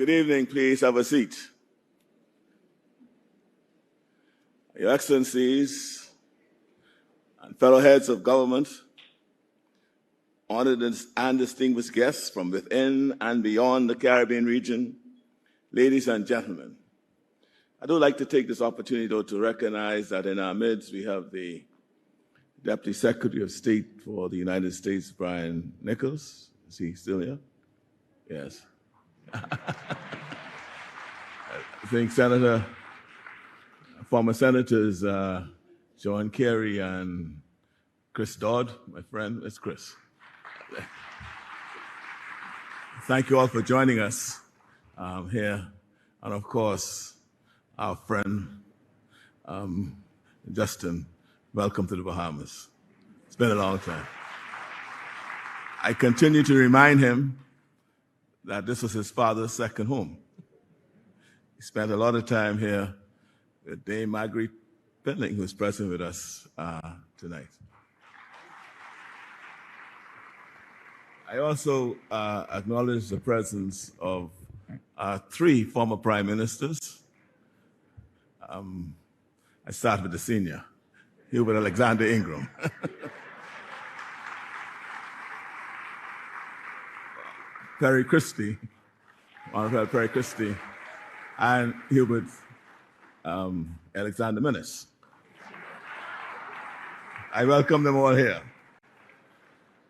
Good evening. Please have a seat. Your Excellencies and fellow heads of government, honored and distinguished guests from within and beyond the Caribbean region, ladies and gentlemen, I would like to take this opportunity, though, to recognize that in our midst we have the Deputy Secretary of State for the United States, Brian Nichols. Is he still here? Yes. I think former Senators John Kerry and Chris Dodd, my friend. It's Chris. Thank you all for joining us here. And of course, our friend Justin, welcome to the Bahamas. It's been a long time. I continue to remind him that this was his father's second home. He spent a lot of time here with Dame Marguerite Pendling, who's present with us tonight. I also acknowledge the presence of three former prime ministers. I start with the senior, Hubert Alexander Ingram. Perry Christie, Honorable Perry Christie, and Hubert Alexander Minnis. I welcome them all here.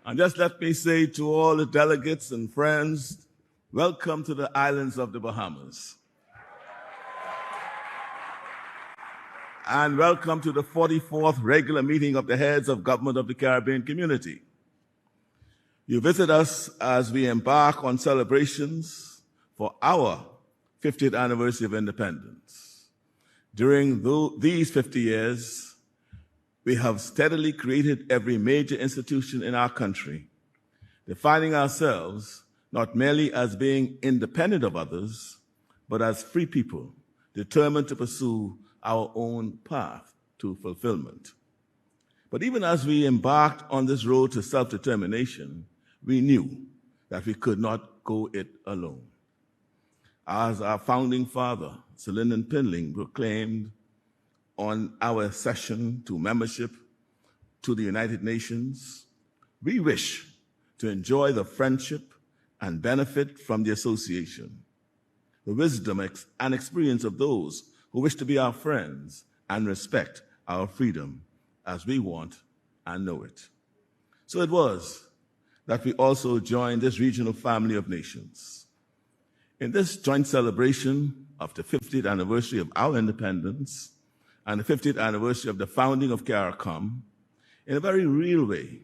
And just let me say to all the delegates and friends, welcome to the islands of the Bahamas. And welcome to the 44th regular meeting of the heads of government of the Caribbean community. You visit us as we embark on celebrations for our 50th anniversary of independence. During these 50 years, we have steadily created every major institution in our country, defining ourselves not merely as being independent of others, but as free people determined to pursue our own path to fulfillment. But even as we embarked on this road to self-determination, we knew that we could not go it alone. As our founding father, Sir Lyndon Pendling, proclaimed on our accession to membership to the United Nations, we wish to enjoy the friendship and benefit from the association, the wisdom and experience of those who wish to be our friends and respect our freedom as we want and know it. So it was that we also joined this regional family of nations. In this joint celebration of the 50th anniversary of our independence and the 50th anniversary of the founding of CARICOM, in a very real way,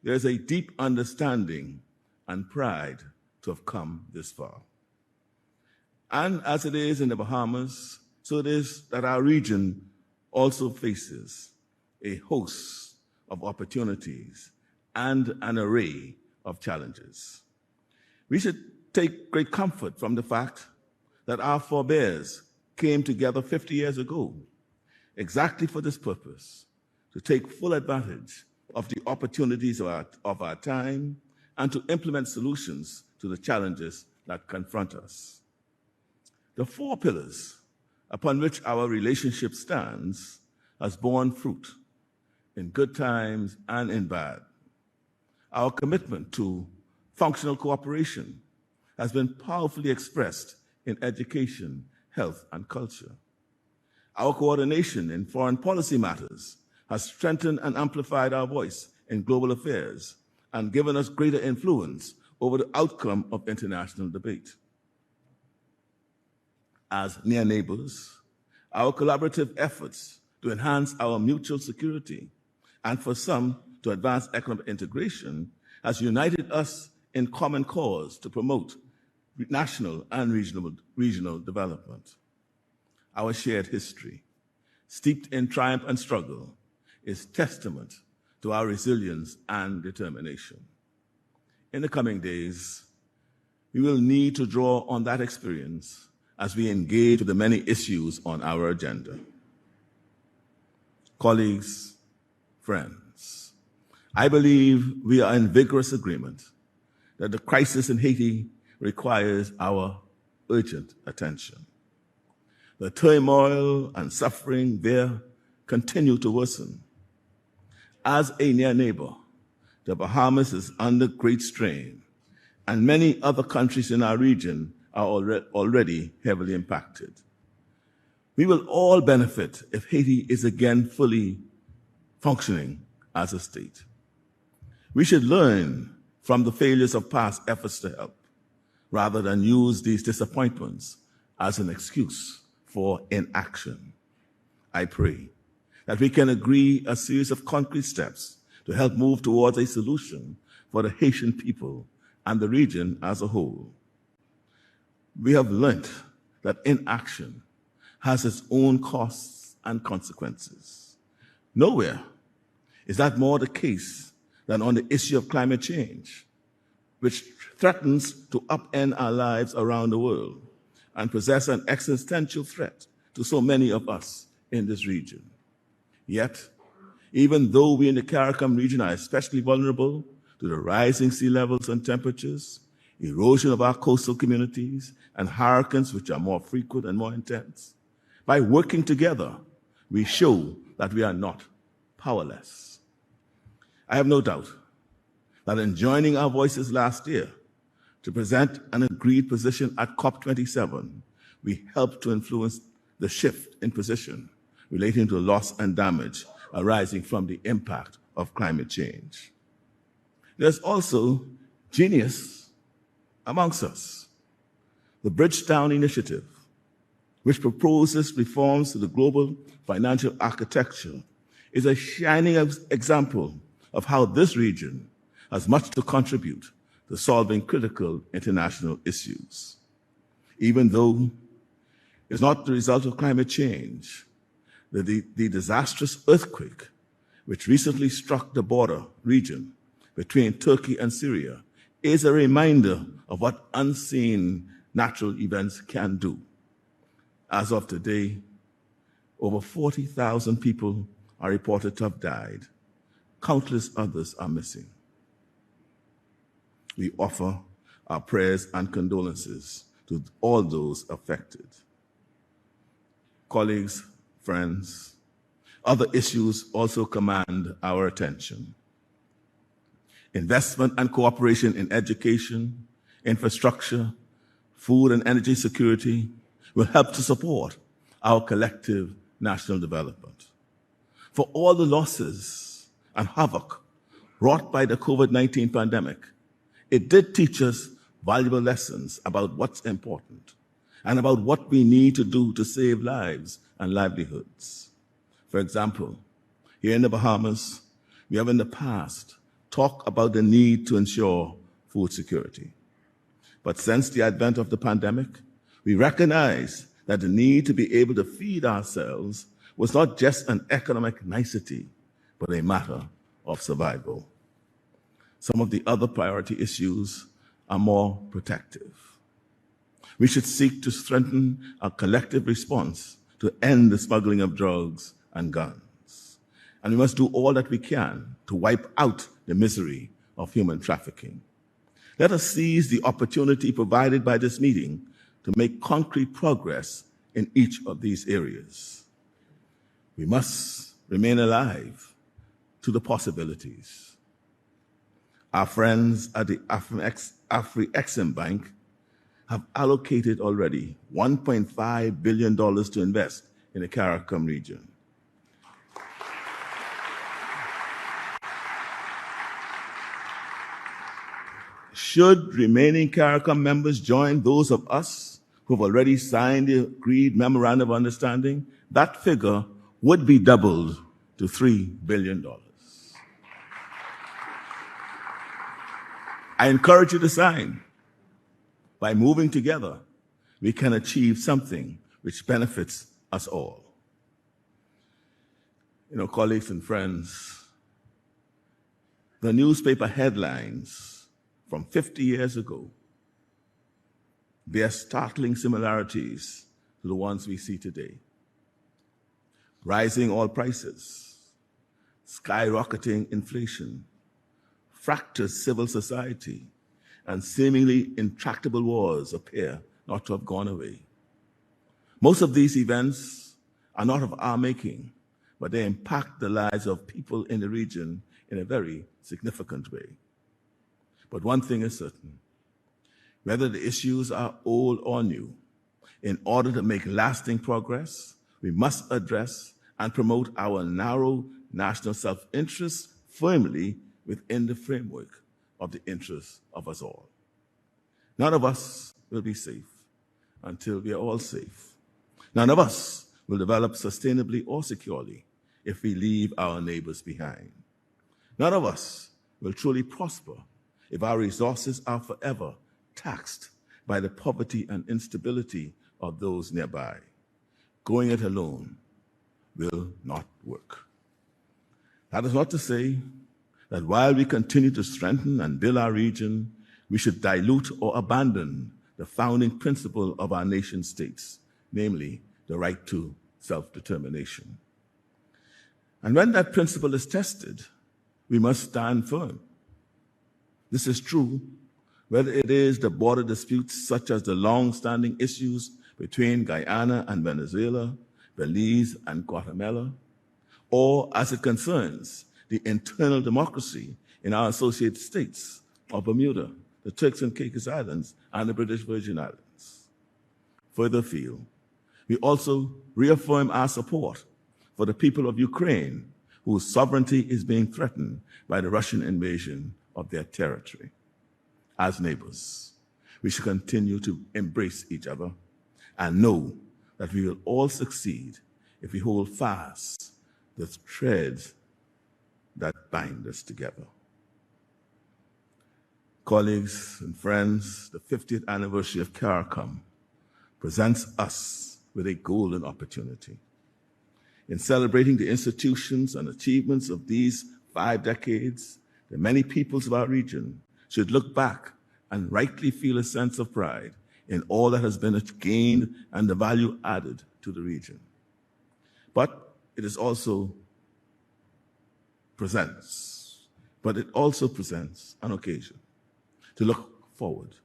there is a deep understanding and pride to have come this far. And as it is in the Bahamas, so it is that our region also faces a host of opportunities and an array of challenges. We should take great comfort from the fact that our forebears came together 50 years ago, exactly for this purpose, to take full advantage of the opportunities of our time and to implement solutions to the challenges that confront us. The four pillars upon which our relationship stands has borne fruit in good times and in bad. Our commitment to functional cooperation has been powerfully expressed in education, health, and culture. Our coordination in foreign policy matters has strengthened and amplified our voice in global affairs and given us greater influence over the outcome of international debate. As near neighbors, our collaborative efforts to enhance our mutual security and for some to advance economic integration has united us in common cause to promote national and regional development. Our shared history, steeped in triumph and struggle, is testament to our resilience and determination. In the coming days, we will need to draw on that experience as we engage with the many issues on our agenda. Colleagues, friends, I believe we are in vigorous agreement that the crisis in Haiti requires our urgent attention. The turmoil and suffering there continue to worsen. As a near neighbor, the Bahamas is under great strain, and many other countries in our region are already heavily impacted. We will all benefit if Haiti is again fully functioning as a state. We should learn from the failures of past efforts to help, rather than use these disappointments as an excuse for inaction. I pray that we can agree a series of concrete steps to help move towards a solution for the Haitian people and the region as a whole. We have learned that inaction has its own costs and consequences. Nowhere is that more the case than on the issue of climate change, which threatens to upend our lives around the world and presents an existential threat to so many of us in this region. Yet, even though we in the CARICOM region are especially vulnerable to the rising sea levels and temperatures, erosion of our coastal communities, and hurricanes which are more frequent and more intense, by working together, we show that we are not powerless. I have no doubt that in joining our voices last year to present an agreed position at COP27, we helped to influence the shift in position relating to loss and damage arising from the impact of climate change. There's also genius amongst us. The Bridgetown Initiative, which proposes reforms to the global financial architecture, is a shining example of how this region has much to contribute to solving critical international issues. Even though it's not the result of climate change, the disastrous earthquake which recently struck the border region between Turkey and Syria is a reminder of what unseen natural events can do. As of today, over 40,000 people are reported to have died. Countless others are missing. We offer our prayers and condolences to all those affected. Colleagues, friends, other issues also command our attention. Investment and cooperation in education, infrastructure, food and energy security will help to support our collective national development. For all the losses and havoc wrought by the COVID-19 pandemic, it did teach us valuable lessons about what's important and about what we need to do to save lives and livelihoods. For example, here in the Bahamas, we have in the past talked about the need to ensure food security. But since the advent of the pandemic, we recognize that the need to be able to feed ourselves was not just an economic nicety, but a matter of survival. Some of the other priority issues are more protective. We should seek to strengthen our collective response to end the smuggling of drugs and guns. And we must do all that we can to wipe out the misery of human trafficking. Let us seize the opportunity provided by this meeting to make concrete progress in each of these areas. We must remain alive to the possibilities. Our friends at the Afri-Exim Bank have allocated already $1.5 billion to invest in the CARICOM region. Should remaining CARICOM members join those of us who have already signed the agreed memorandum of understanding, that figure would be doubled to $3 billion. I encourage you to sign. By moving together, we can achieve something which benefits us all. Colleagues and friends, the newspaper headlines from 50 years ago bear startling similarities to the ones we see today. Rising oil prices, skyrocketing inflation, fractured civil society, and seemingly intractable wars appear not to have gone away. Most of these events are not of our making, but they impact the lives of people in the region in a very significant way. But one thing is certain: whether the issues are old or new, in order to make lasting progress, we must address and promote our narrow national self-interest firmly within the framework of the interests of us all. None of us will be safe until we are all safe. None of us will develop sustainably or securely if we leave our neighbors behind. None of us will truly prosper if our resources are forever taxed by the poverty and instability of those nearby. Going it alone will not work. That is not to say that while we continue to strengthen and build our region, we should dilute or abandon the founding principle of our nation states, namely the right to self-determination. And when that principle is tested, we must stand firm. This is true whether it is the border disputes such as the long-standing issues between Guyana and Venezuela, Belize and Guatemala, or as it concerns the internal democracy in our associated states of Bermuda, the Turks and Caicos Islands, and the British Virgin Islands. Further afield, we also reaffirm our support for the people of Ukraine, whose sovereignty is being threatened by the Russian invasion of their territory. As neighbors, we should continue to embrace each other and know that we will all succeed if we hold fast the threads that bind us together. Colleagues and friends, the 50th anniversary of CARICOM presents us with a golden opportunity. In celebrating the institutions and achievements of these 5 decades, the many peoples of our region should look back and rightly feel a sense of pride in all that has been gained and the value added to the region. But it also presents an occasion to look forward,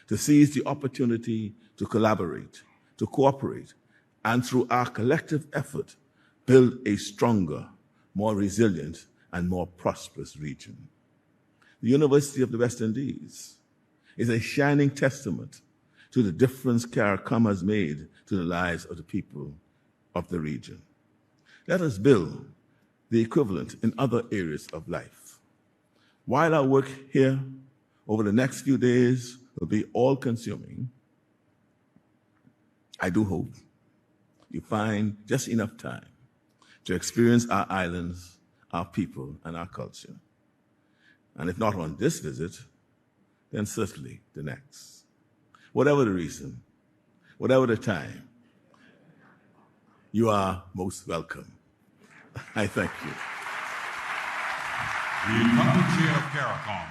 to seize the opportunity to collaborate, to cooperate, and through our collective effort, build a stronger, more resilient, and more prosperous region. The University of the West Indies is a shining testament to the difference CARICOM has made to the lives of the people of the region. Let us build the equivalent in other areas of life. While our work here over the next few days will be all-consuming, I do hope you find just enough time to experience our islands, our people, and our culture. And if not on this visit, then certainly the next. Whatever the reason, whatever the time, you are most welcome. I thank you. The incumbent chair of CARICOM,